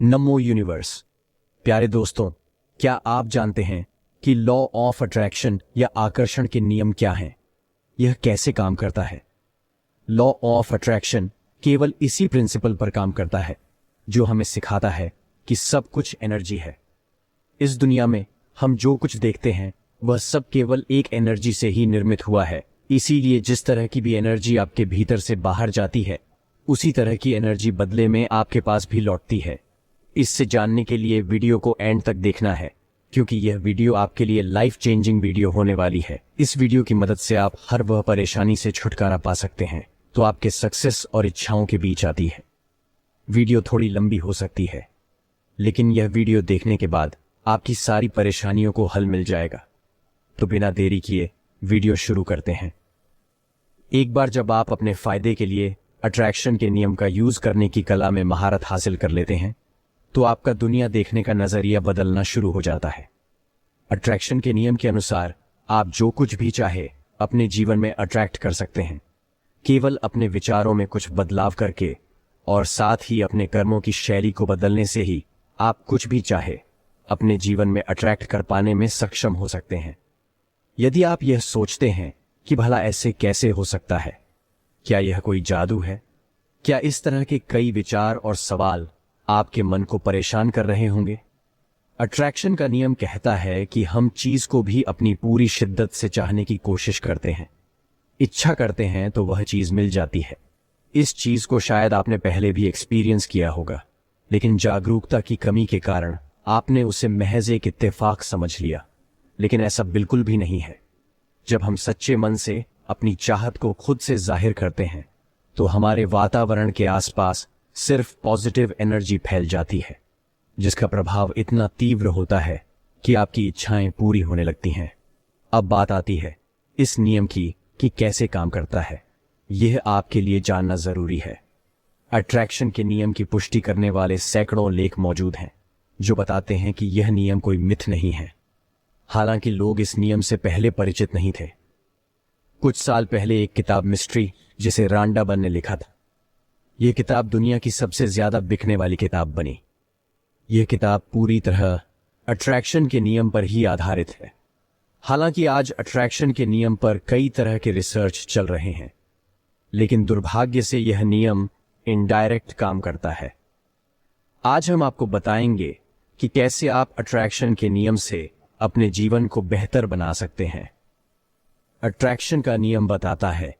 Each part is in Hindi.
नमो यूनिवर्स। प्यारे दोस्तों, क्या आप जानते हैं कि लॉ ऑफ अट्रैक्शन या आकर्षण के नियम क्या हैं? यह कैसे काम करता है? लॉ ऑफ अट्रैक्शन केवल इसी प्रिंसिपल पर काम करता है जो हमें सिखाता है कि सब कुछ एनर्जी है। इस दुनिया में हम जो कुछ देखते हैं वह सब केवल एक एनर्जी से ही निर्मित हुआ है। इसीलिए जिस तरह की भी एनर्जी आपके भीतर से बाहर जाती है, उसी तरह की एनर्जी बदले में आपके पास भी लौटती है। इससे जानने के लिए वीडियो को एंड तक देखना है, क्योंकि यह वीडियो आपके लिए लाइफ चेंजिंग वीडियो होने वाली है। इस वीडियो की मदद से आप हर वह परेशानी से छुटकारा पा सकते हैं तो आपके सक्सेस और इच्छाओं के बीच आती है। वीडियो थोड़ी लंबी हो सकती है, लेकिन यह वीडियो देखने के बाद आपकी सारी परेशानियों को हल मिल जाएगा। तो बिना देरी किए वीडियो शुरू करते हैं। एक बार जब आप अपने फायदे के लिए अट्रैक्शन के नियम का यूज करने की कला में महारत हासिल कर लेते हैं, तो आपका दुनिया देखने का नजरिया बदलना शुरू हो जाता है। अट्रैक्शन के नियम के अनुसार आप जो कुछ भी चाहे अपने जीवन में अट्रैक्ट कर सकते हैं, केवल अपने विचारों में कुछ बदलाव करके और साथ ही अपने कर्मों की शैली को बदलने से ही आप कुछ भी चाहे अपने जीवन में अट्रैक्ट कर पाने में सक्षम हो सकते हैं। यदि आप यह सोचते हैं कि भला ऐसे कैसे हो सकता है, क्या यह कोई जादू है? क्या इस तरह के कई विचार और सवाल आपके मन को परेशान कर रहे होंगे? अट्रैक्शन का नियम कहता है कि हम चीज को भी अपनी पूरी शिद्दत से चाहने की कोशिश करते हैं। इच्छा करते हैं तो वह चीज मिल जाती है। इस चीज को शायद आपने पहले भी एक्सपीरियंस किया होगा, लेकिन जागरूकता की कमी के कारण आपने उसे महज एक इत्तेफाक समझ लिया। लेकिन ऐसा बिल्कुल भी नहीं है। जब हम सच्चे मन से अपनी चाहत को खुद से जाहिर करते हैं, तो हमारे वातावरण के आसपास सिर्फ पॉजिटिव एनर्जी फैल जाती है, जिसका प्रभाव इतना तीव्र होता है कि आपकी इच्छाएं पूरी होने लगती हैं। अब बात आती है इस नियम की कि कैसे काम करता है। यह आपके लिए जानना जरूरी है। अट्रैक्शन के नियम की पुष्टि करने वाले सैकड़ों लेख मौजूद हैं जो बताते हैं कि यह नियम कोई मिथ नहीं है। हालांकि लोग इस नियम से पहले परिचित नहीं थे। कुछ साल पहले एक किताब मिस्ट्री, जिसे रांडा बर्न ने लिखा था, यह किताब दुनिया की सबसे ज्यादा बिकने वाली किताब बनी। यह किताब पूरी तरह अट्रैक्शन के नियम पर ही आधारित है। हालांकि आज अट्रैक्शन के नियम पर कई तरह के रिसर्च चल रहे हैं, लेकिन दुर्भाग्य से यह नियम इनडायरेक्ट काम करता है। आज हम आपको बताएंगे कि कैसे आप अट्रैक्शन के नियम से अपने जीवन को बेहतर बना सकते हैं। अट्रैक्शन का नियम बताता है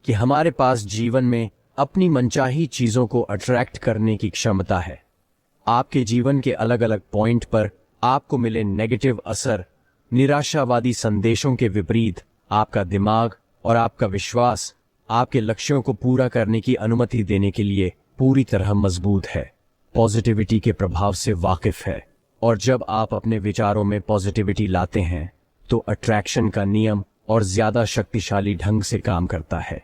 कि हमारे पास जीवन में अपनी मनचाही चीजों को अट्रैक्ट करने की क्षमता है। आपके जीवन के अलग अलग पॉइंट पर आपको मिले नेगेटिव असर, निराशावादी संदेशों के विपरीत आपका दिमाग और आपका विश्वास आपके लक्ष्यों को पूरा करने की अनुमति देने के लिए पूरी तरह मजबूत है, पॉजिटिविटी के प्रभाव से वाकिफ है। और जब आप अपने विचारों में पॉजिटिविटी लाते हैं, तो अट्रैक्शन का नियम और ज्यादा शक्तिशाली ढंग से काम करता है।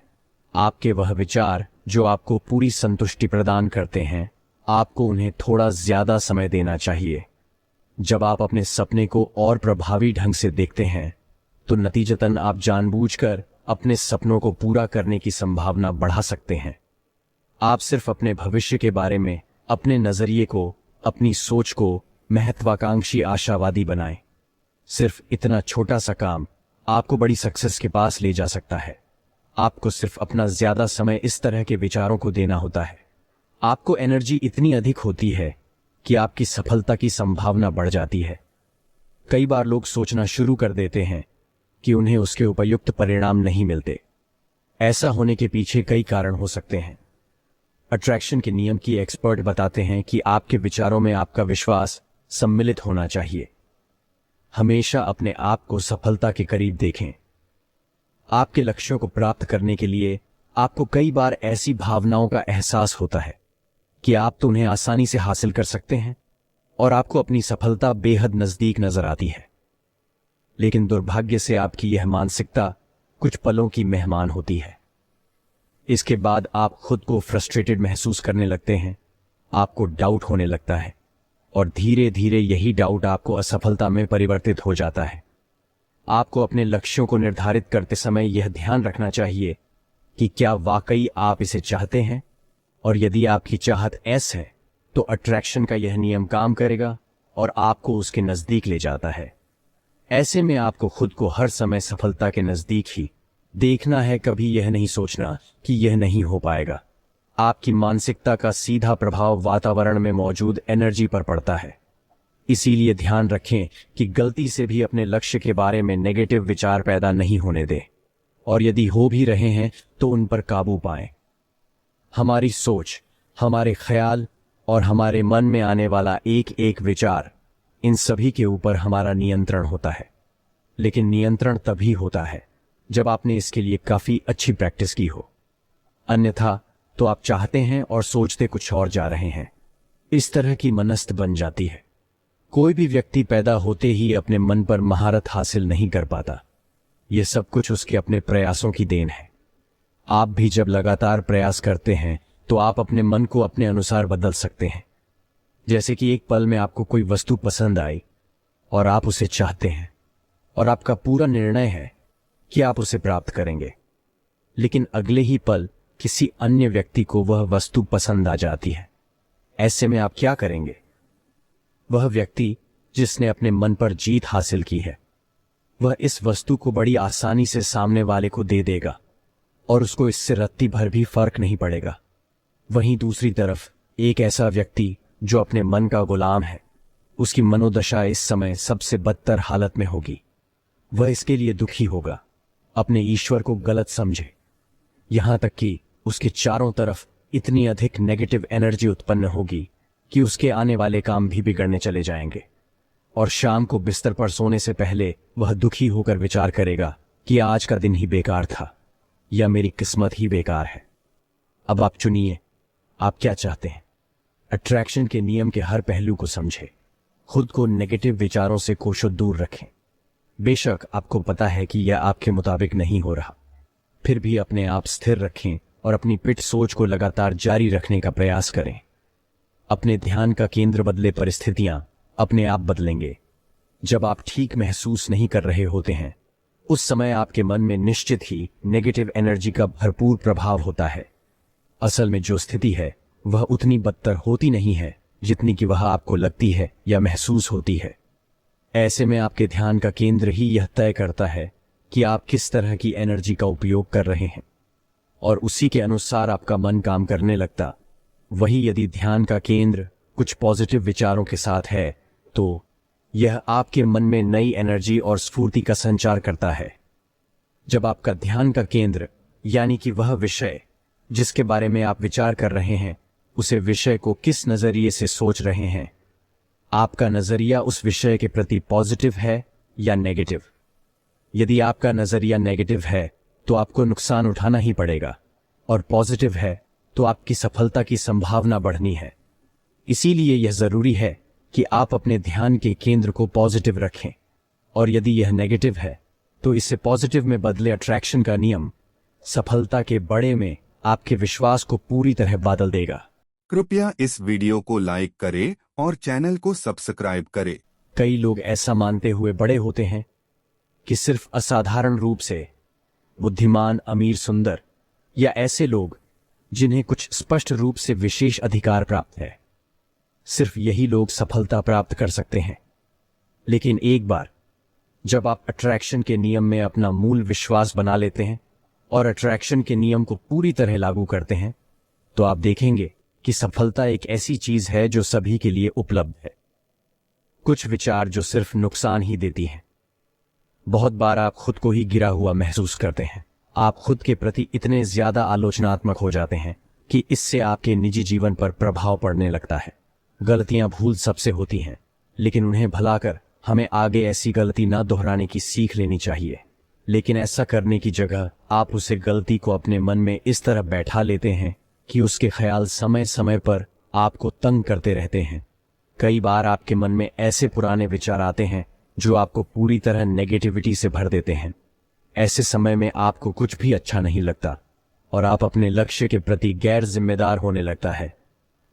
आपके वह विचार जो आपको पूरी संतुष्टि प्रदान करते हैं, आपको उन्हें थोड़ा ज्यादा समय देना चाहिए। जब आप अपने सपने को और प्रभावी ढंग से देखते हैं, तो नतीजतन आप जानबूझकर अपने सपनों को पूरा करने की संभावना बढ़ा सकते हैं। आप सिर्फ अपने भविष्य के बारे में अपने नजरिए को, अपनी सोच को महत्वाकांक्षी आशावादी बनाएं। सिर्फ इतना छोटा सा काम आपको बड़ी सक्सेस के पास ले जा सकता है। आपको सिर्फ अपना ज्यादा समय इस तरह के विचारों को देना होता है। आपको एनर्जी इतनी अधिक होती है कि आपकी सफलता की संभावना बढ़ जाती है। कई बार लोग सोचना शुरू कर देते हैं कि उन्हें उसके उपयुक्त परिणाम नहीं मिलते। ऐसा होने के पीछे कई कारण हो सकते हैं। अट्रैक्शन के नियम की एक्सपर्ट बताते हैं कि आपके विचारों में आपका विश्वास सम्मिलित होना चाहिए। हमेशा अपने आप को सफलता के करीब देखें। आपके लक्ष्यों को प्राप्त करने के लिए आपको कई बार ऐसी भावनाओं का एहसास होता है कि आप तो उन्हें आसानी से हासिल कर सकते हैं और आपको अपनी सफलता बेहद नजदीक नजर आती है। लेकिन दुर्भाग्य से आपकी यह मानसिकता कुछ पलों की मेहमान होती है। इसके बाद आप खुद को फ्रस्ट्रेटेड महसूस करने लगते हैं, आपको डाउट होने लगता है और धीरे धीरे यही डाउट आपको असफलता में परिवर्तित हो जाता है। आपको अपने लक्ष्यों को निर्धारित करते समय यह ध्यान रखना चाहिए कि क्या वाकई आप इसे चाहते हैं, और यदि आपकी चाहत एस है तो अट्रैक्शन का यह नियम काम करेगा और आपको उसके नजदीक ले जाता है। ऐसे में आपको खुद को हर समय सफलता के नजदीक ही देखना है, कभी यह नहीं सोचना कि यह नहीं हो पाएगा। आपकी मानसिकता का सीधा प्रभाव वातावरण में मौजूद एनर्जी पर पड़ता है। इसीलिए ध्यान रखें कि गलती से भी अपने लक्ष्य के बारे में नेगेटिव विचार पैदा नहीं होने दें, और यदि हो भी रहे हैं तो उन पर काबू पाएं। हमारी सोच, हमारे ख्याल और हमारे मन में आने वाला एक एक विचार, इन सभी के ऊपर हमारा नियंत्रण होता है। लेकिन नियंत्रण तभी होता है जब आपने इसके लिए काफी अच्छी प्रैक्टिस की हो। अन्यथा तो आप चाहते हैं और सोचते कुछ और जा रहे हैं। इस तरह की मनस्त बन जाती है। कोई भी व्यक्ति पैदा होते ही अपने मन पर महारत हासिल नहीं कर पाता। यह सब कुछ उसके अपने प्रयासों की देन है। आप भी जब लगातार प्रयास करते हैं तो आप अपने मन को अपने अनुसार बदल सकते हैं। जैसे कि एक पल में आपको कोई वस्तु पसंद आई और आप उसे चाहते हैं, और आपका पूरा निर्णय है कि आप उसे प्राप्त करेंगे। लेकिन अगले ही पल किसी अन्य व्यक्ति को वह वस्तु पसंद आ जाती है। ऐसे में आप क्या करेंगे? वह व्यक्ति जिसने अपने मन पर जीत हासिल की है, वह इस वस्तु को बड़ी आसानी से सामने वाले को दे देगा और उसको इससे रत्ती भर भी फर्क नहीं पड़ेगा। वहीं दूसरी तरफ एक ऐसा व्यक्ति जो अपने मन का गुलाम है, उसकी मनोदशा इस समय सबसे बदतर हालत में होगी। वह इसके लिए दुखी होगा, अपने ईश्वर को गलत समझे, यहां तक कि उसके चारों तरफ इतनी अधिक नेगेटिव एनर्जी उत्पन्न होगी कि उसके आने वाले काम भी बिगड़ने चले जाएंगे। और शाम को बिस्तर पर सोने से पहले वह दुखी होकर विचार करेगा कि आज का दिन ही बेकार था या मेरी किस्मत ही बेकार है। अब आप चुनिए, आप क्या चाहते हैं? अट्रैक्शन के नियम के हर पहलू को समझें। खुद को नेगेटिव विचारों से कोसों दूर रखें। बेशक आपको पता है कि यह आपके मुताबिक नहीं हो रहा, फिर भी अपने आप स्थिर रखें और अपनी पिठ सोच को लगातार जारी रखने का प्रयास करें। अपने ध्यान का केंद्र बदले, परिस्थितियां अपने आप बदलेंगे। जब आप ठीक महसूस नहीं कर रहे होते हैं, उस समय आपके मन में निश्चित ही नेगेटिव एनर्जी का भरपूर प्रभाव होता है। असल में जो स्थिति है वह उतनी बदतर होती नहीं है जितनी कि वह आपको लगती है या महसूस होती है। ऐसे में आपके ध्यान का केंद्र ही यह तय करता है कि आप किस तरह की एनर्जी का उपयोग कर रहे हैं, और उसी के अनुसार आपका मन काम करने लगता। वही यदि ध्यान का केंद्र कुछ पॉजिटिव विचारों के साथ है तो यह आपके मन में नई एनर्जी और स्फूर्ति का संचार करता है। जब आपका ध्यान का केंद्र यानी कि वह विषय जिसके बारे में आप विचार कर रहे हैं, उसे विषय को किस नजरिए से सोच रहे हैं, आपका नजरिया उस विषय के प्रति पॉजिटिव है या नेगेटिव। यदि आपका नजरिया नेगेटिव है तो आपको नुकसान उठाना ही पड़ेगा, और पॉजिटिव है तो आपकी सफलता की संभावना बढ़नी है। इसीलिए यह जरूरी है कि आप अपने ध्यान के केंद्र को पॉजिटिव रखें, और यदि यह नेगेटिव है तो इसे पॉजिटिव में बदले। अट्रैक्शन का नियम सफलता के बड़े में आपके विश्वास को पूरी तरह बदल देगा। कृपया इस वीडियो को लाइक करें और चैनल को सब्सक्राइब करें। कई लोग ऐसा मानते हुए बड़े होते हैं कि सिर्फ असाधारण रूप से बुद्धिमान, अमीर, सुंदर या ऐसे लोग जिन्हें कुछ स्पष्ट रूप से विशेष अधिकार प्राप्त है, सिर्फ यही लोग सफलता प्राप्त कर सकते हैं। लेकिन एक बार जब आप अट्रैक्शन के नियम में अपना मूल विश्वास बना लेते हैं और अट्रैक्शन के नियम को पूरी तरह लागू करते हैं, तो आप देखेंगे कि सफलता एक ऐसी चीज है जो सभी के लिए उपलब्ध है। कुछ विचार जो सिर्फ नुकसान ही देती हैं। बहुत बार आप खुद को ही गिरा हुआ महसूस करते हैं। आप खुद के प्रति इतने ज्यादा आलोचनात्मक हो जाते हैं कि इससे आपके निजी जीवन पर प्रभाव पड़ने लगता है। गलतियां, भूल सबसे होती हैं, लेकिन उन्हें भुलाकर हमें आगे ऐसी गलती ना दोहराने की सीख लेनी चाहिए। लेकिन ऐसा करने की जगह आप उसे गलती को अपने मन में इस तरह बैठा लेते हैं कि उसके ख्याल समय समय पर आपको तंग करते रहते हैं। कई बार आपके मन में ऐसे पुराने विचार आते हैं जो आपको पूरी तरह नेगेटिविटी से भर देते हैं। ऐसे समय में आपको कुछ भी अच्छा नहीं लगता और आप अपने लक्ष्य के प्रति गैर जिम्मेदार होने लगता है।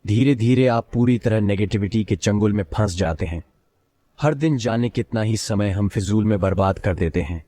धीरे धीरे आप पूरी तरह नेगेटिविटी के चंगुल में फंस जाते हैं। हर दिन जाने कितना ही समय हम फिजूल में बर्बाद कर देते हैं।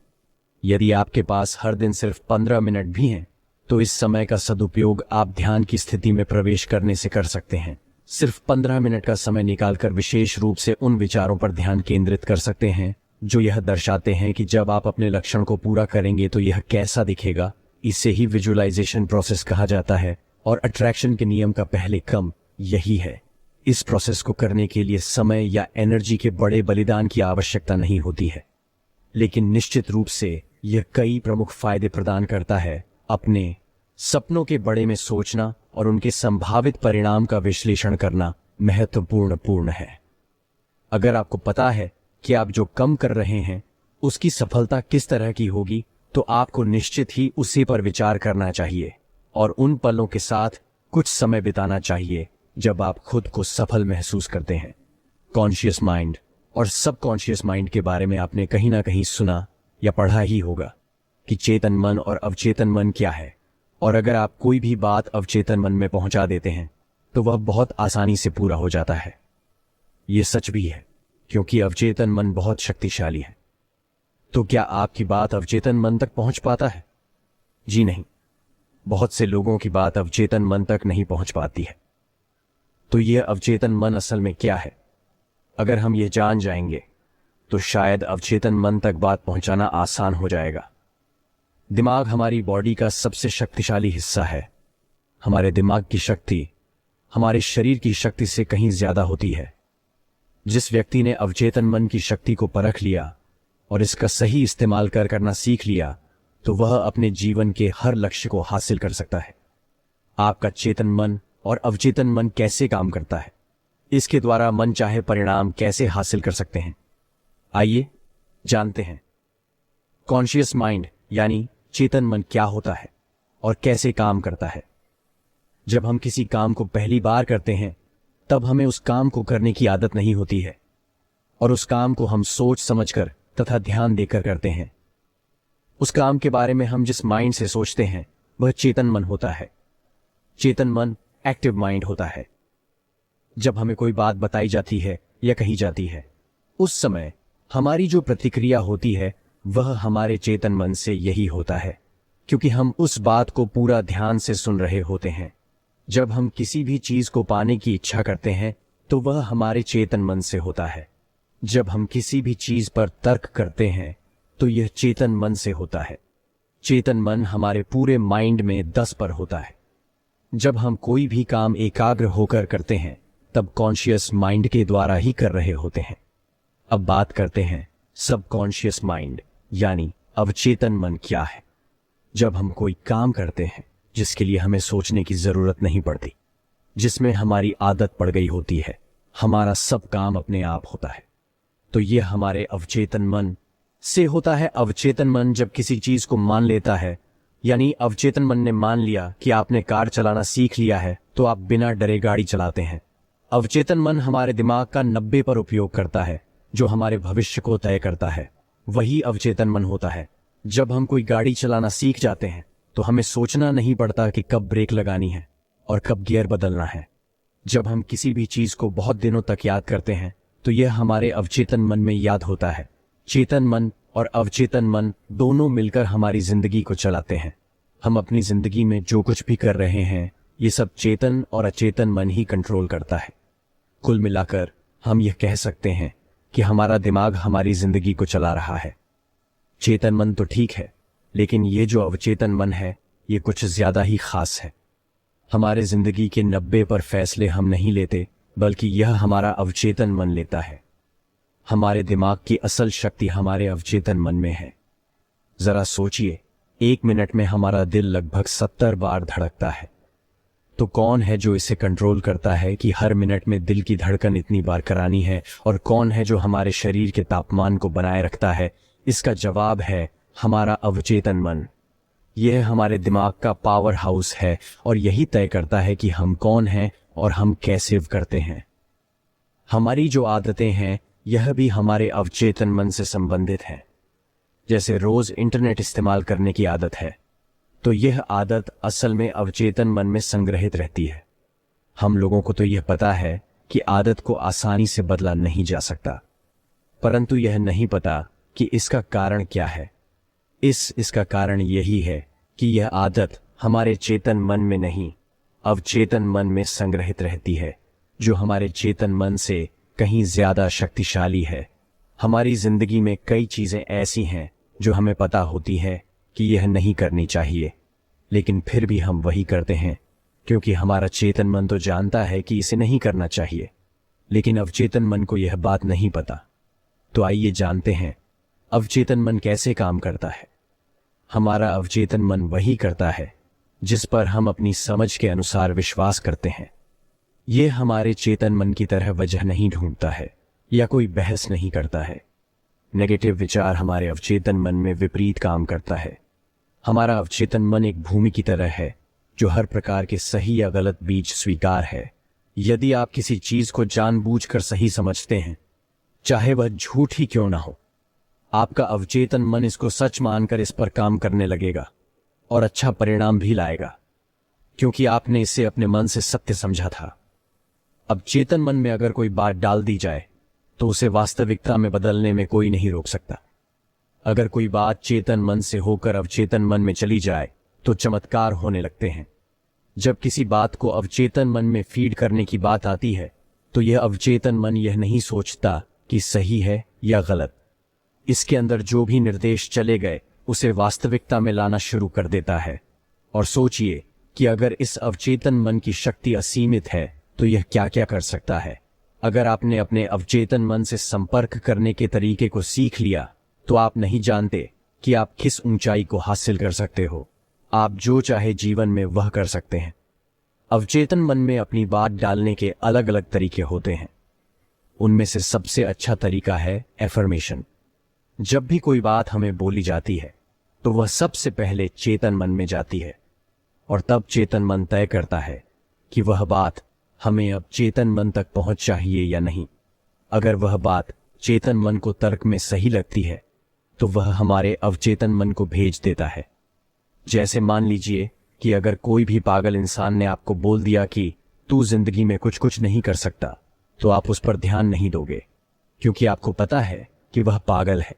यदि आपके पास हर दिन सिर्फ 15 मिनट भी हैं, तो इस समय का सदुपयोग आप ध्यान की स्थिति में प्रवेश करने से कर सकते हैं। सिर्फ 15 मिनट का समय निकालकर विशेष रूप से उन विचारों पर ध्यान केंद्रित कर सकते हैं जो यह दर्शाते हैं कि जब आप अपने लक्ष्य को पूरा करेंगे तो यह कैसा दिखेगा। इसे ही विजुअलाइजेशन प्रोसेस कहा जाता है और अट्रैक्शन के नियम का पहले क्रम यही है। इस प्रोसेस को करने के लिए समय या एनर्जी के बड़े बलिदान की आवश्यकता नहीं होती है, लेकिन निश्चित रूप से यह कई प्रमुख फायदे प्रदान करता है। अपने सपनों के बारे में सोचना और उनके संभावित परिणाम का विश्लेषण करना महत्वपूर्ण है। अगर आपको पता है कि आप जो कम कर रहे हैं उसकी सफलता किस तरह की होगी, तो आपको निश्चित ही उसी पर विचार करना चाहिए और उन पलों के साथ कुछ समय बिताना चाहिए जब आप खुद को सफल महसूस करते हैं। कॉन्शियस माइंड और सबकॉन्शियस माइंड के बारे में आपने कहीं ना कहीं सुना या पढ़ा ही होगा कि चेतन मन और अवचेतन मन क्या है। और अगर आप कोई भी बात अवचेतन मन में पहुंचा देते हैं तो वह बहुत आसानी से पूरा हो जाता है। यह सच भी है क्योंकि अवचेतन मन बहुत शक्तिशाली है। तो क्या आपकी बात अवचेतन मन तक पहुंच पाता है? जी नहीं, बहुत से लोगों की बात अवचेतन मन तक नहीं पहुंच पाती है। तो यह अवचेतन मन असल में क्या है? अगर हम यह जान जाएंगे तो शायद अवचेतन मन तक बात पहुंचाना आसान हो जाएगा। दिमाग हमारी बॉडी का सबसे शक्तिशाली हिस्सा है। हमारे दिमाग की शक्ति हमारे शरीर की शक्ति से कहीं ज्यादा होती है। जिस व्यक्ति ने अवचेतन मन की शक्ति को परख लिया और इसका सही इस्तेमाल करना सीख लिया, तो वह अपने जीवन के हर लक्ष्य को हासिल कर सकता है। आपका चेतन मन और अवचेतन मन कैसे काम करता है, इसके द्वारा मन चाहे परिणाम कैसे हासिल कर सकते हैं, आइए जानते हैं। कॉन्शियस माइंड यानी चेतन मन क्या होता है और कैसे काम करता है। जब हम किसी काम को पहली बार करते हैं तब हमें उस काम को करने की आदत नहीं होती है और उस काम को हम सोच समझकर तथा ध्यान देकर करते हैं। उस काम के बारे में हम जिस माइंड से सोचते हैं वह चेतन मन होता है। चेतन मन एक्टिव माइंड होता है। जब हमें कोई बात बताई जाती है या कही जाती है, उस समय हमारी जो प्रतिक्रिया होती है वह हमारे चेतन मन से यही होता है, क्योंकि हम उस बात को पूरा ध्यान से सुन रहे होते हैं। जब हम किसी भी चीज को पाने की इच्छा करते हैं तो वह हमारे चेतन मन से होता है। जब हम किसी भी चीज पर तर्क करते हैं तो यह चेतन मन से होता है। चेतन मन हमारे पूरे माइंड में 10 पर होता है। जब हम कोई भी काम एकाग्र होकर करते हैं तब कॉन्शियस माइंड के द्वारा ही कर रहे होते हैं। अब बात करते हैं सबकॉन्शियस माइंड यानी अवचेतन मन क्या है। जब हम कोई काम करते हैं जिसके लिए हमें सोचने की जरूरत नहीं पड़ती, जिसमें हमारी आदत पड़ गई होती है, हमारा सब काम अपने आप होता है, तो यह हमारे अवचेतन मन से होता है। अवचेतन मन जब किसी चीज को मान लेता है, यानी अवचेतन मन ने मान लिया कि आपने कार चलाना सीख लिया है तो आप बिना डरे गाड़ी चलाते हैं। अवचेतन मन हमारे दिमाग का 90 पर उपयोग करता है जो हमारे भविष्य को तय करता है, वही अवचेतन मन होता है। जब हम कोई गाड़ी चलाना सीख जाते हैं तो हमें सोचना नहीं पड़ता कि कब ब्रेक लगानी है और कब गियर बदलना है। जब हम किसी भी चीज को बहुत दिनों तक याद करते हैं तो यह हमारे अवचेतन मन में याद होता है। चेतन मन और अवचेतन मन दोनों मिलकर हमारी जिंदगी को चलाते हैं। हम अपनी जिंदगी में जो कुछ भी कर रहे हैं ये सब चेतन और अचेतन मन ही कंट्रोल करता है। कुल मिलाकर हम यह कह सकते हैं कि हमारा दिमाग हमारी जिंदगी को चला रहा है। चेतन मन तो ठीक है, लेकिन ये जो अवचेतन मन है ये कुछ ज्यादा ही खास है। हमारे जिंदगी के 90 पर फैसले हम नहीं लेते, बल्कि यह हमारा अवचेतन मन लेता है। हमारे दिमाग की असल शक्ति हमारे अवचेतन मन में है। जरा सोचिए, 1 मिनट में हमारा दिल लगभग 70 बार धड़कता है। तो कौन है जो इसे कंट्रोल करता है कि हर मिनट में दिल की धड़कन इतनी बार करानी है, और कौन है जो हमारे शरीर के तापमान को बनाए रखता है? इसका जवाब है हमारा अवचेतन मन। यह हमारे दिमाग का पावर हाउस है और यही तय करता है कि हम कौन हैं और हम कैसे करते हैं। हमारी जो आदतें हैं यह भी हमारे अवचेतन मन से संबंधित हैं। जैसे रोज इंटरनेट इस्तेमाल करने की आदत है, तो यह आदत असल में अवचेतन मन में संग्रहित रहती है। हम लोगों को तो यह पता है कि आदत को आसानी से बदला नहीं जा सकता, परंतु यह नहीं पता कि इसका कारण क्या है। इसका कारण यही है कि यह आदत हमारे चेतन मन में नहीं, अवचेतन मन में संग्रहित रहती है, जो हमारे चेतन मन से कहीं ज्यादा शक्तिशाली है। हमारी जिंदगी में कई चीजें ऐसी हैं जो हमें पता होती है कि यह नहीं करनी चाहिए, लेकिन फिर भी हम वही करते हैं क्योंकि हमारा चेतन मन तो जानता है कि इसे नहीं करना चाहिए, लेकिन अवचेतन मन को यह बात नहीं पता। तो आइए जानते हैं अवचेतन मन कैसे काम करता है। हमारा अवचेतन मन वही करता है जिस पर हम अपनी समझ के अनुसार विश्वास करते हैं। यह हमारे चेतन मन की तरह वजह नहीं ढूंढता है या कोई बहस नहीं करता है। नेगेटिव विचार हमारे अवचेतन मन में विपरीत काम करता है। हमारा अवचेतन मन एक भूमि की तरह है जो हर प्रकार के सही या गलत बीज स्वीकार है। यदि आप किसी चीज को जानबूझकर सही समझते हैं, चाहे वह झूठ ही क्यों ना हो, आपका अवचेतन मन इसको सच मानकर इस पर काम करने लगेगा और अच्छा परिणाम भी लाएगा, क्योंकि आपने इसे अपने मन से सत्य समझा था। अब चेतन मन में अगर कोई बात डाल दी जाए तो उसे वास्तविकता में बदलने में कोई नहीं रोक सकता। अगर कोई बात चेतन मन से होकर अवचेतन मन में चली जाए तो चमत्कार होने लगते हैं। जब किसी बात को अवचेतन मन में फीड करने की बात आती है तो यह अवचेतन मन यह नहीं सोचता कि सही है या गलत। इसके अंदर जो भी निर्देश चले गए उसे वास्तविकता में लाना शुरू कर देता है। और सोचिए कि अगर इस अवचेतन मन की शक्ति असीमित है तो यह क्या क्या कर सकता है। अगर आपने अपने अवचेतन मन से संपर्क करने के तरीके को सीख लिया तो आप नहीं जानते कि आप किस ऊंचाई को हासिल कर सकते हो। आप जो चाहे जीवन में वह कर सकते हैं। अवचेतन मन में अपनी बात डालने के अलग अलग तरीके होते हैं। उनमें से सबसे अच्छा तरीका है एफर्मेशन। जब भी कोई बात हमें बोली जाती है तो वह सबसे पहले चेतन मन में जाती है और तब चेतन मन तय करता है कि वह बात हमें अब चेतन मन तक पहुंच चाहिए या नहीं। अगर वह बात चेतन मन को तर्क में सही लगती है तो वह हमारे अवचेतन मन को भेज देता है। जैसे मान लीजिए कि अगर कोई भी पागल इंसान ने आपको बोल दिया कि तू जिंदगी में कुछ कुछ नहीं कर सकता, तो आप उस पर ध्यान नहीं दोगे क्योंकि आपको पता है कि वह पागल है।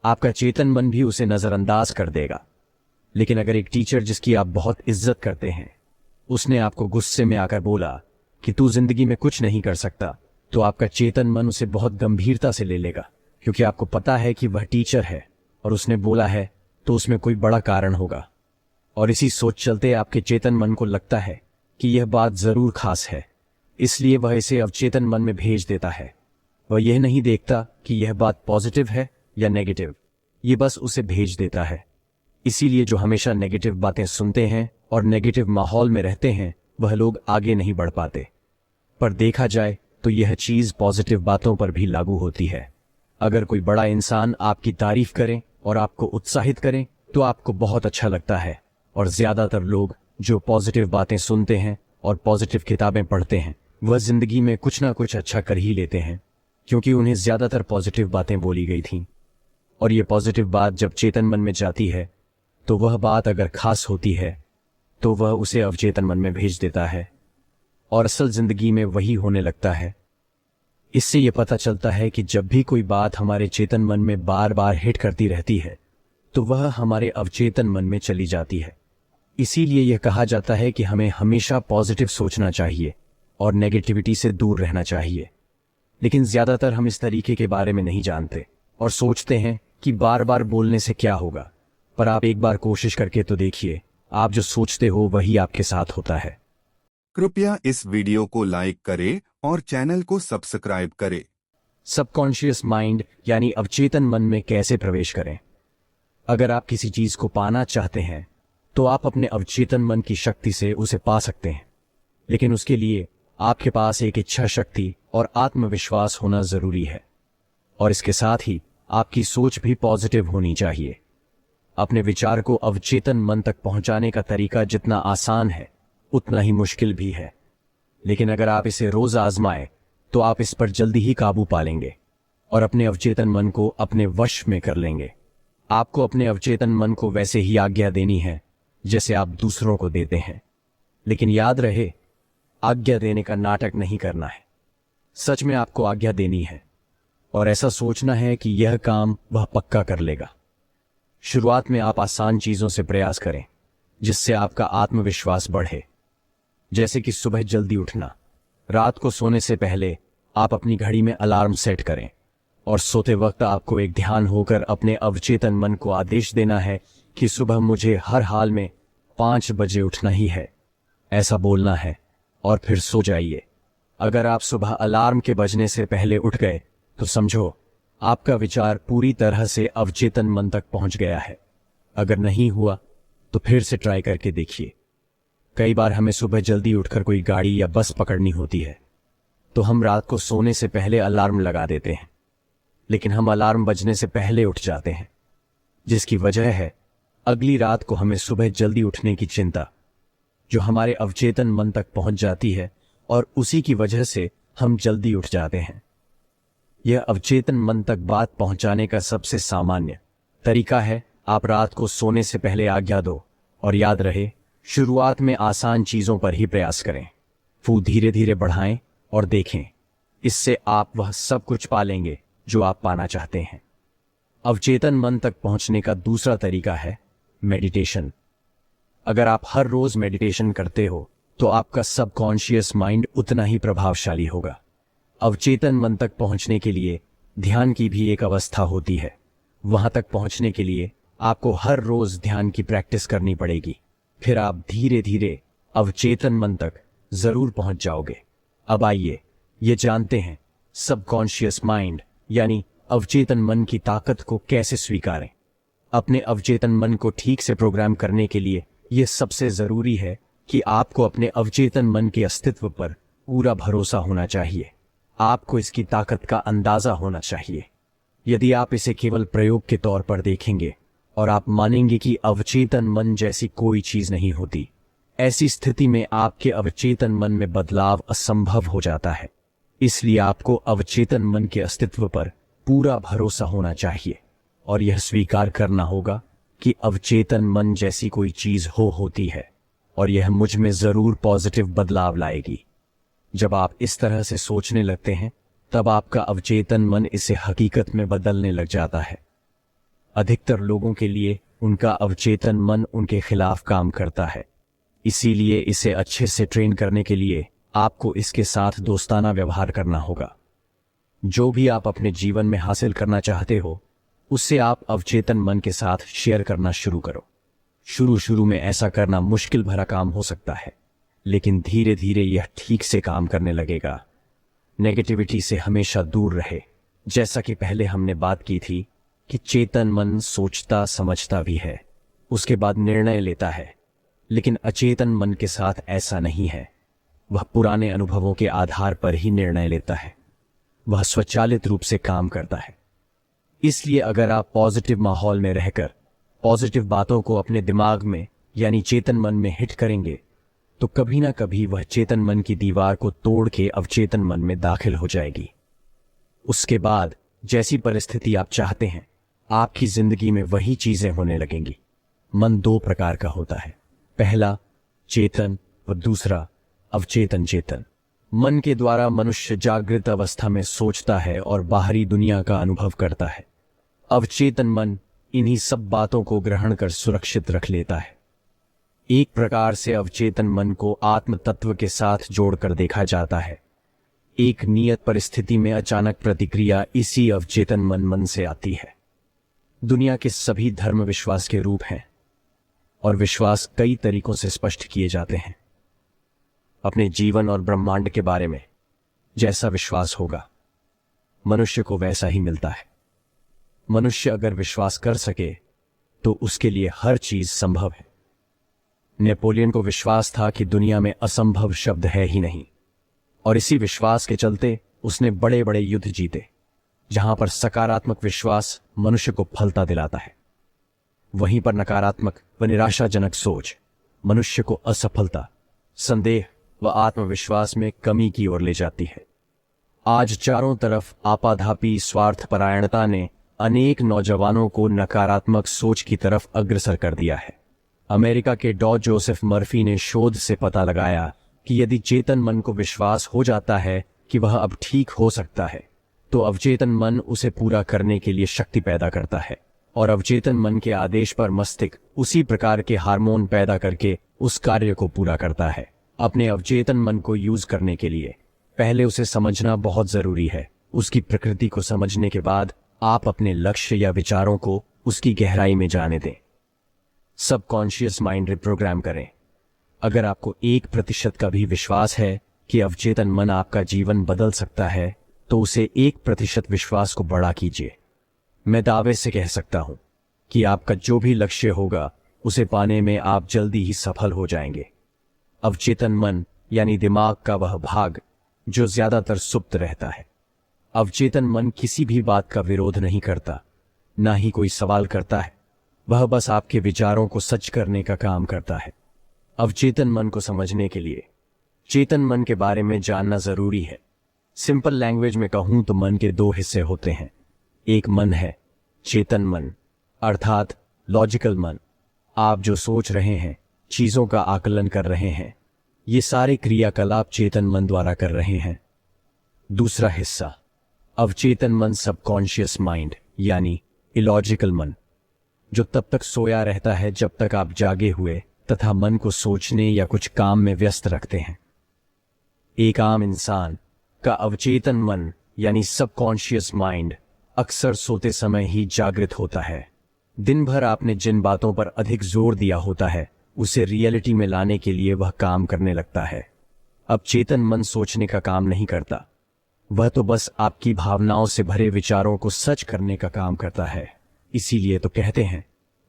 आपका चेतन मन भी उसे नजरअंदाज कर देगा। लेकिन अगर एक टीचर जिसकी आप बहुत इज्जत करते हैं, उसने आपको गुस्से में आकर बोला कि तू जिंदगी में कुछ नहीं कर सकता, तो आपका चेतन मन उसे बहुत गंभीरता से ले लेगा क्योंकि आपको पता है कि वह टीचर है और उसने बोला है तो उसमें कोई बड़ा कारण होगा। और इसी सोच चलते आपके चेतन मन को लगता है कि यह बात जरूर खास है, इसलिए वह इसे अवचेतन मन में भेज देता है। वह यह नहीं देखता कि यह बात पॉजिटिव है या नेगेटिव, ये बस उसे भेज देता है। इसीलिए जो हमेशा नेगेटिव बातें सुनते हैं और नेगेटिव माहौल में रहते हैं वह लोग आगे नहीं बढ़ पाते। पर देखा जाए तो यह चीज पॉजिटिव बातों पर भी लागू होती है। अगर कोई बड़ा इंसान आपकी तारीफ करे और आपको उत्साहित करे तो आपको बहुत अच्छा लगता है। और ज्यादातर लोग जो पॉजिटिव बातें सुनते हैं और पॉजिटिव किताबें पढ़ते हैं वह जिंदगी में कुछ ना कुछ अच्छा कर ही लेते हैं, क्योंकि उन्हें ज्यादातर पॉजिटिव बातें बोली गई थीं। और ये पॉजिटिव बात जब चेतन मन में जाती है तो वह बात अगर खास होती है तो वह उसे अवचेतन मन में भेज देता है और असल जिंदगी में वही होने लगता है। इससे यह पता चलता है कि जब भी कोई बात हमारे चेतन मन में बार बार हिट करती रहती है तो वह हमारे अवचेतन मन में चली जाती है। इसीलिए यह कहा जाता है कि हमें हमेशा पॉजिटिव सोचना चाहिए और नेगेटिविटी से दूर रहना चाहिए। लेकिन ज्यादातर हम इस तरीके के बारे में नहीं जानते और सोचते हैं कि बार बार बोलने से क्या होगा। पर आप एक बार कोशिश करके तो देखिए, आप जो सोचते हो वही आपके साथ होता है। कृपया इस वीडियो को लाइक करें और चैनल को सब्सक्राइब करें। सबकॉन्शियस माइंड यानी अवचेतन मन में कैसे प्रवेश करें। अगर आप किसी चीज को पाना चाहते हैं तो आप अपने अवचेतन मन की शक्ति से उसे पा सकते हैं, लेकिन उसके लिए आपके पास एक इच्छा शक्ति और आत्मविश्वास होना जरूरी है। और इसके साथ ही आपकी सोच भी पॉजिटिव होनी चाहिए। अपने विचार को अवचेतन मन तक पहुंचाने का तरीका जितना आसान है उतना ही मुश्किल भी है, लेकिन अगर आप इसे रोज आजमाएं तो आप इस पर जल्दी ही काबू पा लेंगे और अपने अवचेतन मन को अपने वश में कर लेंगे। आपको अपने अवचेतन मन को वैसे ही आज्ञा देनी है जैसे आप दूसरों को देते हैं, लेकिन याद रहे, आज्ञा देने का नाटक नहीं करना है। सच में आपको आज्ञा देनी है और ऐसा सोचना है कि यह काम वह पक्का कर लेगा। शुरुआत में आप आसान चीजों से प्रयास करें जिससे आपका आत्मविश्वास बढ़े, जैसे कि सुबह जल्दी उठना, रात को सोने से पहले आप अपनी घड़ी में अलार्म सेट करें और सोते वक्त आपको एक ध्यान होकर अपने अवचेतन मन को आदेश देना है कि सुबह मुझे हर हाल में 5 बजे उठना ही है, ऐसा बोलना है और फिर सो जाइए। अगर आप सुबह अलार्म के बजने से पहले उठ गए तो समझो आपका विचार पूरी तरह से अवचेतन मन तक पहुंच गया है। अगर नहीं हुआ तो फिर से ट्राई करके देखिए। कई बार हमें सुबह जल्दी उठकर कोई गाड़ी या बस पकड़नी होती है तो हम रात को सोने से पहले अलार्म लगा देते हैं, लेकिन हम अलार्म बजने से पहले उठ जाते हैं, जिसकी वजह है अगली रात को हमें सुबह जल्दी उठने की चिंता, जो हमारे अवचेतन मन तक पहुंच जाती है और उसी की वजह से हम जल्दी उठ जाते हैं। यह अवचेतन मन तक बात पहुंचाने का सबसे सामान्य तरीका है, आप रात को सोने से पहले आज्ञा दो और याद रहे शुरुआत में आसान चीजों पर ही प्रयास करें, फिर धीरे धीरे बढ़ाएं और देखें। इससे आप वह सब कुछ पालेंगे जो आप पाना चाहते हैं। अवचेतन मन तक पहुंचने का दूसरा तरीका है मेडिटेशन। अगर आप हर रोज मेडिटेशन करते हो तो आपका सबकॉन्शियस माइंड उतना ही प्रभावशाली होगा। अवचेतन मन तक पहुंचने के लिए ध्यान की भी एक अवस्था होती है। वहां तक पहुंचने के लिए आपको हर रोज ध्यान की प्रैक्टिस करनी पड़ेगी, फिर आप धीरे धीरे अवचेतन मन तक जरूर पहुंच जाओगे। अब आइए ये जानते हैं सबकॉन्शियस माइंड यानी अवचेतन मन की ताकत को कैसे स्वीकारें। अपने अवचेतन मन को ठीक से प्रोग्राम करने के लिए यह सबसे जरूरी है कि आपको अपने अवचेतन मन के अस्तित्व पर पूरा भरोसा होना चाहिए। आपको इसकी ताकत का अंदाजा होना चाहिए। यदि आप इसे केवल प्रयोग के तौर पर देखेंगे और आप मानेंगे कि अवचेतन मन जैसी कोई चीज नहीं होती, ऐसी स्थिति में आपके अवचेतन मन में बदलाव असंभव हो जाता है। इसलिए आपको अवचेतन मन के अस्तित्व पर पूरा भरोसा होना चाहिए और यह स्वीकार करना होगा कि अवचेतन मन जैसी कोई चीज होती है और यह मुझ में जरूर पॉजिटिव बदलाव लाएगी। जब आप इस तरह से सोचने लगते हैं तब आपका अवचेतन मन इसे हकीकत में बदलने लग जाता है। अधिकतर लोगों के लिए उनका अवचेतन मन उनके खिलाफ काम करता है, इसीलिए इसे अच्छे से ट्रेन करने के लिए आपको इसके साथ दोस्ताना व्यवहार करना होगा। जो भी आप अपने जीवन में हासिल करना चाहते हो उससे आप अवचेतन मन के साथ शेयर करना शुरू करो। शुरू में ऐसा करना मुश्किल भरा काम हो सकता है, लेकिन धीरे धीरे यह ठीक से काम करने लगेगा। नेगेटिविटी से हमेशा दूर रहे। जैसा कि पहले हमने बात की थी कि चेतन मन सोचता समझता भी है, उसके बाद निर्णय लेता है, लेकिन अचेतन मन के साथ ऐसा नहीं है। वह पुराने अनुभवों के आधार पर ही निर्णय लेता है। वह स्वचालित रूप से काम करता है। इसलिए अगर आप पॉजिटिव माहौल में रहकर पॉजिटिव बातों को अपने दिमाग में यानी चेतन मन में हिट करेंगे तो कभी ना कभी वह चेतन मन की दीवार को तोड़ के अवचेतन मन में दाखिल हो जाएगी। उसके बाद जैसी परिस्थिति आप चाहते हैं आपकी जिंदगी में वही चीजें होने लगेंगी। मन 2 प्रकार का होता है, पहला चेतन व दूसरा अवचेतन चेतन। मन के द्वारा मनुष्य जागृत अवस्था में सोचता है और बाहरी दुनिया का अनुभव करता है। अवचेतन मन इन्हीं सब बातों को ग्रहण कर सुरक्षित रख लेता है। एक प्रकार से अवचेतन मन को आत्म तत्व के साथ जोड़कर देखा जाता है। एक नियत परिस्थिति में अचानक प्रतिक्रिया इसी अवचेतन मन से आती है। दुनिया के सभी धर्म विश्वास के रूप हैं और विश्वास कई तरीकों से स्पष्ट किए जाते हैं। अपने जीवन और ब्रह्मांड के बारे में जैसा विश्वास होगा मनुष्य को वैसा ही मिलता है। मनुष्य अगर विश्वास कर सके तो उसके लिए हर चीज संभव है। नेपोलियन को विश्वास था कि दुनिया में असंभव शब्द है ही नहीं, और इसी विश्वास के चलते उसने बड़े बड़े युद्ध जीते। जहां पर सकारात्मक विश्वास मनुष्य को फलता दिलाता है, वहीं पर नकारात्मक व निराशाजनक सोच मनुष्य को असफलता, संदेह व आत्मविश्वास में कमी की ओर ले जाती है। आज चारों तरफ आपाधापी स्वार्थपरायणता ने अनेक नौजवानों को नकारात्मक सोच की तरफ अग्रसर कर दिया है। अमेरिका के डॉ जोसेफ मर्फी ने शोध से पता लगाया कि यदि चेतन मन को विश्वास हो जाता है कि वह अब ठीक हो सकता है तो अवचेतन मन उसे पूरा करने के लिए शक्ति पैदा करता है, और अवचेतन मन के आदेश पर मस्तिष्क उसी प्रकार के हार्मोन पैदा करके उस कार्य को पूरा करता है। अपने अवचेतन मन को यूज करने के लिए पहले उसे समझना बहुत जरूरी है। उसकी प्रकृति को समझने के बाद आप अपने लक्ष्य या विचारों को उसकी गहराई में जाने दें। सबकॉन्शियस माइंड रिप्रोग्राम करें। अगर आपको 1% का भी विश्वास है कि अवचेतन मन आपका जीवन बदल सकता है, तो उसे 1% विश्वास को बड़ा कीजिए। मैं दावे से कह सकता हूं कि आपका जो भी लक्ष्य होगा उसे पाने में आप जल्दी ही सफल हो जाएंगे। अवचेतन मन यानी दिमाग का वह भाग जो ज्यादातर सुप्त रहता है। अवचेतन मन किसी भी बात का विरोध नहीं करता, ना ही कोई सवाल करता है। वह बस आपके विचारों को सच करने का काम करता है। अवचेतन मन को समझने के लिए चेतन मन के बारे में जानना जरूरी है। सिंपल लैंग्वेज में कहूं तो मन के 2 हिस्से होते हैं। एक मन है चेतन मन, अर्थात लॉजिकल मन। आप जो सोच रहे हैं, चीजों का आकलन कर रहे हैं, ये सारे क्रियाकलाप चेतन मन द्वारा कर रहे हैं। दूसरा हिस्सा अवचेतन मन, सबकॉन्शियस माइंड यानी इलॉजिकल मन, जो तब तक सोया रहता है जब तक आप जागे हुए तथा मन को सोचने या कुछ काम में व्यस्त रखते हैं। एक आम इंसान का अवचेतन मन यानी सबकॉन्शियस माइंड अक्सर सोते समय ही जागृत होता है। दिन भर आपने जिन बातों पर अधिक जोर दिया होता है, उसे रियलिटी में लाने के लिए वह काम करने लगता है। अब चेतन मन सोचने का काम नहीं करता, वह तो बस आपकी भावनाओं से भरे विचारों को सच करने का काम करता है। इसीलिए तो कहते हैं,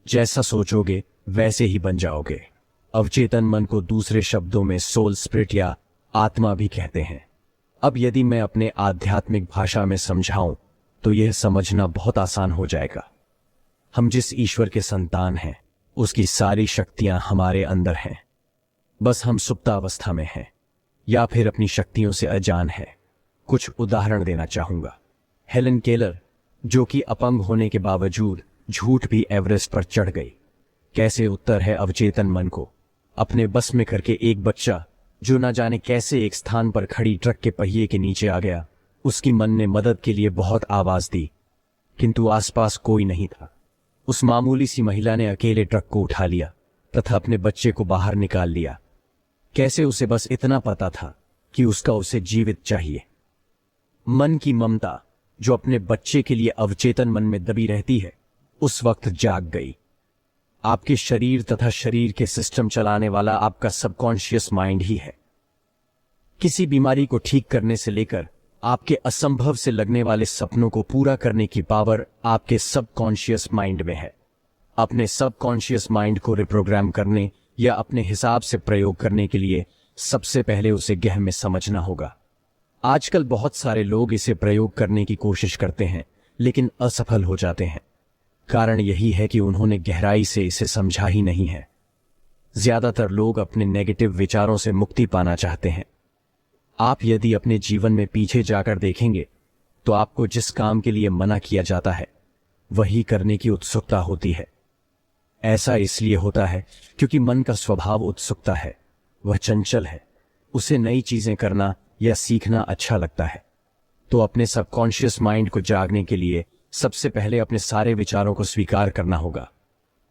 जैसा सोचोगे वैसे ही बन जाओगे। अवचेतन मन को दूसरे शब्दों में सोल, स्पिरिट या आत्मा भी कहते हैं। अब यदि मैं अपने आध्यात्मिक भाषा में समझाऊं तो यह समझना बहुत आसान हो जाएगा। हम जिस ईश्वर के संतान हैं, उसकी सारी शक्तियां हमारे अंदर हैं, बस हम सुप्तावस्था में हैं या फिर अपनी शक्तियों से अजान है। कुछ उदाहरण देना चाहूंगा। हेलन केलर, जो कि अपंग होने के बावजूद झूठ भी एवरेस्ट पर चढ़ गई, कैसे उत्तर है अवचेतन मन को। अपने बस में करके एक बच्चा जो न जाने कैसे एक स्थान पर खड़ी ट्रक के पहिए के नीचे आ गया। उसकी मन ने मदद के लिए बहुत आवाज दी, किंतु आसपास कोई नहीं था। उस मामूली सी महिला ने अकेले ट्रक को उठा लिया तथा अपने बच्चे को बाहर निकाल लिया। कैसे उसे बस इतना पता था कि उसका उसे जीवित चाहिए। मन की ममता जो अपने बच्चे के लिए अवचेतन मन में दबी रहती है, उस वक्त जाग गई। आपके शरीर तथा शरीर के सिस्टम चलाने वाला आपका सबकॉन्शियस माइंड ही है। किसी बीमारी को ठीक करने से लेकर आपके असंभव से लगने वाले सपनों को पूरा करने की पावर आपके सबकॉन्शियस माइंड में है। अपने सबकॉन्शियस माइंड को रिप्रोग्राम करने या अपने हिसाब से प्रयोग करने के लिए सबसे पहले उसे गहन में समझना होगा। आजकल बहुत सारे लोग इसे प्रयोग करने की कोशिश करते हैं, लेकिन असफल हो जाते हैं। कारण यही है कि उन्होंने गहराई से इसे समझा ही नहीं है। ज्यादातर लोग अपने नेगेटिव विचारों से मुक्ति पाना चाहते हैं। आप यदि अपने जीवन में पीछे जाकर देखेंगे तो आपको जिस काम के लिए मना किया जाता है, वही करने की उत्सुकता होती है। ऐसा इसलिए होता है क्योंकि मन का स्वभाव उत्सुकता है, वह चंचल है। उसे नई चीजें करना या सीखना अच्छा लगता है। तो अपने सबकॉन्शियस माइंड को जागने के लिए सबसे पहले अपने सारे विचारों को स्वीकार करना होगा।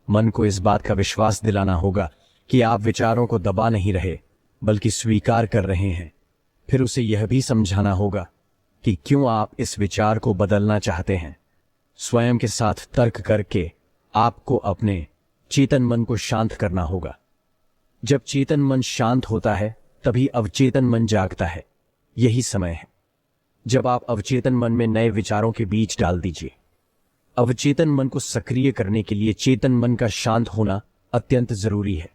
मन को इस बात का विश्वास दिलाना होगा कि आप विचारों को दबा नहीं रहे, बल्कि स्वीकार कर रहे हैं। फिर उसे यह भी समझाना होगा कि क्यों आप इस विचार को बदलना चाहते हैं। स्वयं के साथ तर्क करके आपको अपने चेतन मन को शांत करना होगा। जब चेतन मन शांत होता है, तभी अवचेतन मन जागता है। यही समय है जब आप अवचेतन मन में नए विचारों के बीज डाल दीजिए। अवचेतन मन को सक्रिय करने के लिए चेतन मन का शांत होना अत्यंत जरूरी है।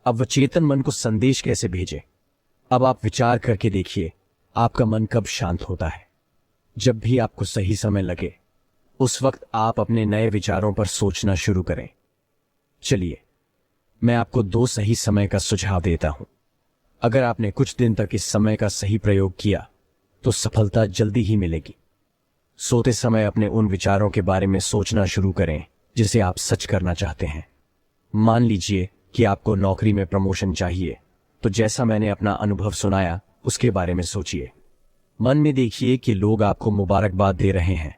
अवचेतन मन को संदेश कैसे भेजें? अब आप विचार करके देखिए, आपका मन कब शांत होता है? जब भी आपको सही समय लगे, उस वक्त आप अपने नए विचारों पर सोचना शुरू करें। चलिए, मैं आपको 2 सही समय का सुझाव देता हूं। अगर आपने कुछ दिन तक इस समय का सही प्रयोग किया तो सफलता जल्दी ही मिलेगी। सोते समय अपने उन विचारों के बारे में सोचना शुरू करें जिसे आप सच करना चाहते हैं। मान लीजिए कि आपको नौकरी में प्रमोशन चाहिए, तो जैसा मैंने अपना अनुभव सुनाया उसके बारे में सोचिए। मन में देखिए कि लोग आपको मुबारकबाद दे रहे हैं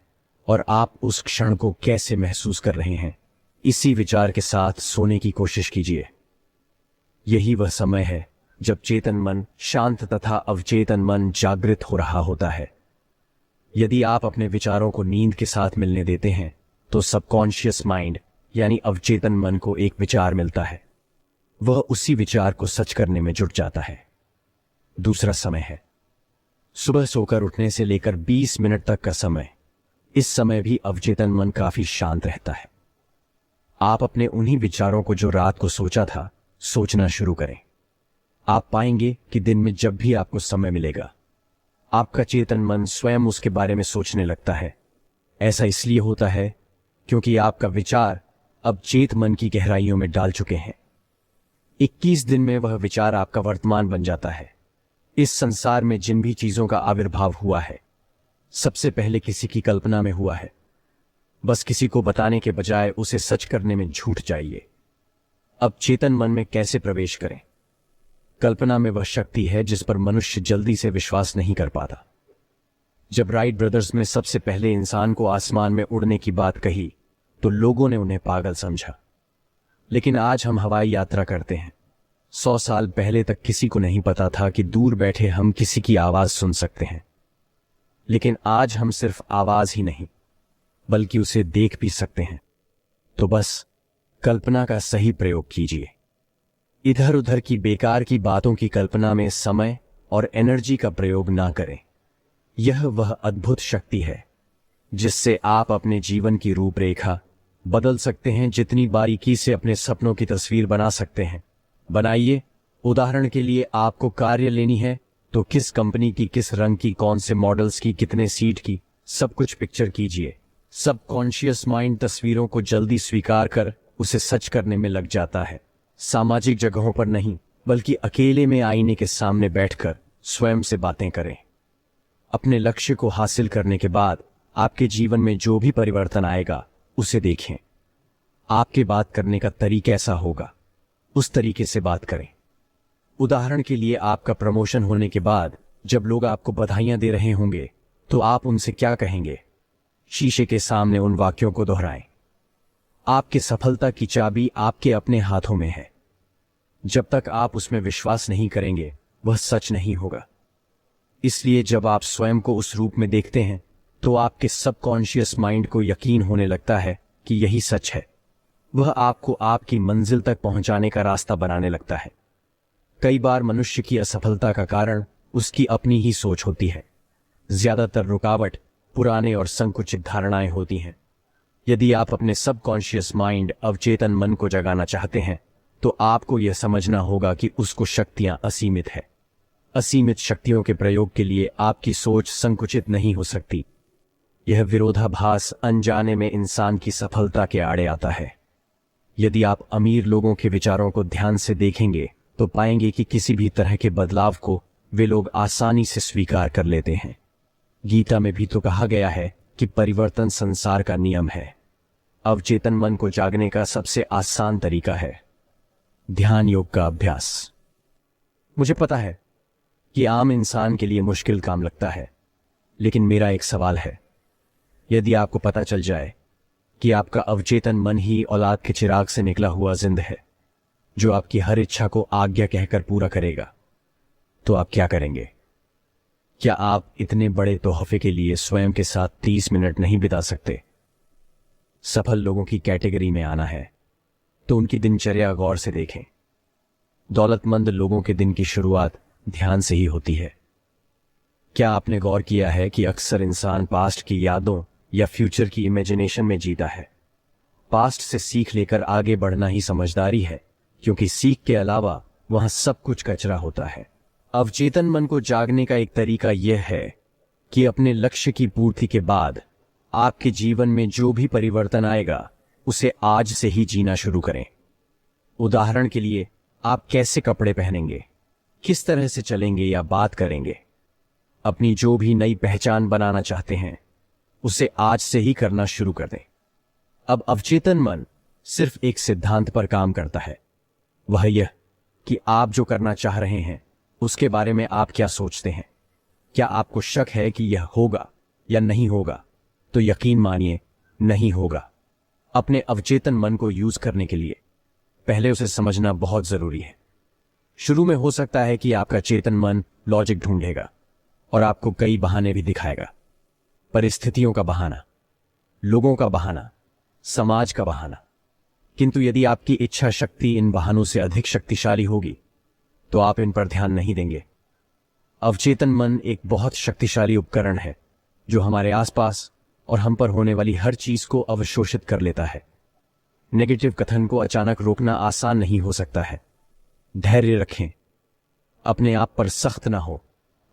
और आप उस क्षण को कैसे महसूस कर रहे हैं। इसी विचार के साथ सोने की कोशिश कीजिए। यही वह समय है जब चेतन मन शांत तथा अवचेतन मन जागृत हो रहा होता है। यदि आप अपने विचारों को नींद के साथ मिलने देते हैं तो सबकॉन्शियस माइंड यानी अवचेतन मन को एक विचार मिलता है, वह उसी विचार को सच करने में जुट जाता है। दूसरा समय है सुबह सोकर उठने से लेकर 20 मिनट तक का समय। इस समय भी अवचेतन मन काफी शांत रहता है। आप अपने उन्हीं विचारों को जो रात को सोचा था सोचना शुरू करें। आप पाएंगे कि दिन में जब भी आपको समय मिलेगा आपका चेतन मन स्वयं उसके बारे में सोचने लगता है। ऐसा इसलिए होता है क्योंकि आपका विचार अब चेत मन की गहराइयों में डाल चुके हैं। 21 दिन में वह विचार आपका वर्तमान बन जाता है। इस संसार में जिन भी चीजों का आविर्भाव हुआ है सबसे पहले किसी की कल्पना में हुआ है। बस किसी को बताने के बजाय उसे सच करने में झूठ चाहिए। अब चेतन मन में कैसे प्रवेश करें? कल्पना में वह शक्ति है जिस पर मनुष्य जल्दी से विश्वास नहीं कर पाता। जब राइट ब्रदर्स में सबसे पहले इंसान को आसमान में उड़ने की बात कही तो लोगों ने उन्हें पागल समझा। लेकिन आज हम हवाई यात्रा करते हैं। 100 साल पहले तक किसी को नहीं पता था कि दूर बैठे हम किसी की आवाज सुन सकते हैं। लेकिन आज हम सिर्फ आवाज ही नहीं बल्कि उसे देख भी सकते हैं। तो बस कल्पना का सही प्रयोग कीजिए। इधर उधर की बेकार की बातों की कल्पना में समय और एनर्जी का प्रयोग ना करें। यह वह अद्भुत शक्ति है जिससे आप अपने जीवन की रूपरेखा बदल सकते हैं। जितनी बारीकी से अपने सपनों की तस्वीर बना सकते हैं बनाइए। उदाहरण के लिए आपको कार्य लेनी है तो किस कंपनी की, किस रंग की, कौन से मॉडल्स की, कितने सीट की, सब कुछ पिक्चर कीजिए। सबकॉन्शियस माइंड तस्वीरों को जल्दी स्वीकार कर उसे सच करने में लग जाता है। सामाजिक जगहों पर नहीं बल्कि अकेले में आईने के सामने बैठकर स्वयं से बातें करें। अपने लक्ष्य को हासिल करने के बाद आपके जीवन में जो भी परिवर्तन आएगा उसे देखें। आपके बात करने का तरीका कैसा होगा उस तरीके से बात करें। उदाहरण के लिए आपका प्रमोशन होने के बाद जब लोग आपको बधाइयां दे रहे होंगे तो आप उनसे क्या कहेंगे? शीशे के सामने उन वाक्यों को दोहराएं। आपकी सफलता की चाबी आपके अपने हाथों में है। जब तक आप उसमें विश्वास नहीं करेंगे वह सच नहीं होगा। इसलिए जब आप स्वयं को उस रूप में देखते हैं तो आपके सबकॉन्शियस माइंड को यकीन होने लगता है कि यही सच है। वह आपको आपकी मंजिल तक पहुंचाने का रास्ता बनाने लगता है। कई बार मनुष्य की असफलता का कारण उसकी अपनी ही सोच होती है। ज्यादातर रुकावट पुराने और संकुचित धारणाएं होती हैं। यदि आप अपने सबकॉन्शियस माइंड अवचेतन मन को जगाना चाहते हैं तो आपको यह समझना होगा कि उसको शक्तियां असीमित है। असीमित शक्तियों के प्रयोग के लिए आपकी सोच संकुचित नहीं हो सकती। यह विरोधाभास अनजाने में इंसान की सफलता के आड़े आता है। यदि आप अमीर लोगों के विचारों को ध्यान से देखेंगे तो पाएंगे कि किसी भी तरह के बदलाव को वे लोग आसानी से स्वीकार कर लेते हैं। गीता में भी तो कहा गया है कि परिवर्तन संसार का नियम है। अवचेतन मन को जागने का सबसे आसान तरीका है ध्यान योग का अभ्यास। मुझे पता है कि आम इंसान के लिए मुश्किल काम लगता है, लेकिन मेरा एक सवाल है। यदि आपको पता चल जाए कि आपका अवचेतन मन ही औलाद के चिराग से निकला हुआ जिंद है जो आपकी हर इच्छा को आज्ञा कहकर पूरा करेगा, तो आप क्या करेंगे? क्या आप इतने बड़े तोहफे के लिए स्वयं के साथ 30 मिनट नहीं बिता सकते? सफल लोगों की कैटेगरी में आना है तो उनकी दिनचर्या गौर से देखें। दौलतमंद लोगों के दिन की शुरुआत ध्यान से ही होती है। क्या आपने गौर किया है कि अक्सर इंसान पास्ट की यादों या फ्यूचर की इमेजिनेशन में जीता है? पास्ट से सीख लेकर आगे बढ़ना ही समझदारी है, क्योंकि सीख के अलावा वहां सब कुछ कचरा होता है। अवचेतन मन को जागने का एक तरीका यह है कि अपने लक्ष्य की पूर्ति के बाद आपके जीवन में जो भी परिवर्तन आएगा उसे आज से ही जीना शुरू करें। उदाहरण के लिए आप कैसे कपड़े पहनेंगे, किस तरह से चलेंगे या बात करेंगे, अपनी जो भी नई पहचान बनाना चाहते हैं उसे आज से ही करना शुरू कर दें। अब अवचेतन मन सिर्फ एक सिद्धांत पर काम करता है, वह यह कि आप जो करना चाह रहे हैं उसके बारे में आप क्या सोचते हैं। क्या आपको शक है कि यह होगा या नहीं होगा? तो यकीन मानिए नहीं होगा। अपने अवचेतन मन को यूज करने के लिए पहले उसे समझना बहुत जरूरी है। शुरू में हो सकता है कि आपका चेतन मन लॉजिक ढूंढेगा और आपको कई बहाने भी दिखाएगा। परिस्थितियों का बहाना, लोगों का बहाना, समाज का बहाना। किंतु यदि आपकी इच्छा शक्ति इन बहानों से अधिक शक्तिशाली होगी तो आप इन पर ध्यान नहीं देंगे। अवचेतन मन एक बहुत शक्तिशाली उपकरण है जो हमारे आसपास और हम पर होने वाली हर चीज को अवशोषित कर लेता है। नेगेटिव कथन को अचानक रोकना आसान नहीं हो सकता है। धैर्य रखें, अपने आप पर सख्त ना हो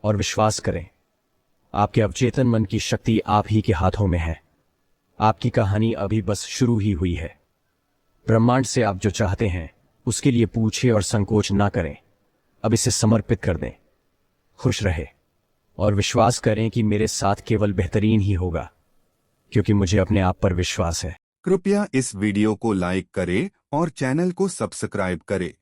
और विश्वास करें। आपके अवचेतन मन की शक्ति आप ही के हाथों में है। आपकी कहानी अभी बस शुरू ही हुई है। ब्रह्मांड से आप जो चाहते हैं उसके लिए पूछें और संकोच ना करें। अब इसे समर्पित कर दें। खुश रहे और विश्वास करें कि मेरे साथ केवल बेहतरीन ही होगा, क्योंकि मुझे अपने आप पर विश्वास है। कृपया इस वीडियो को लाइक करें और चैनल को सब्सक्राइब करें।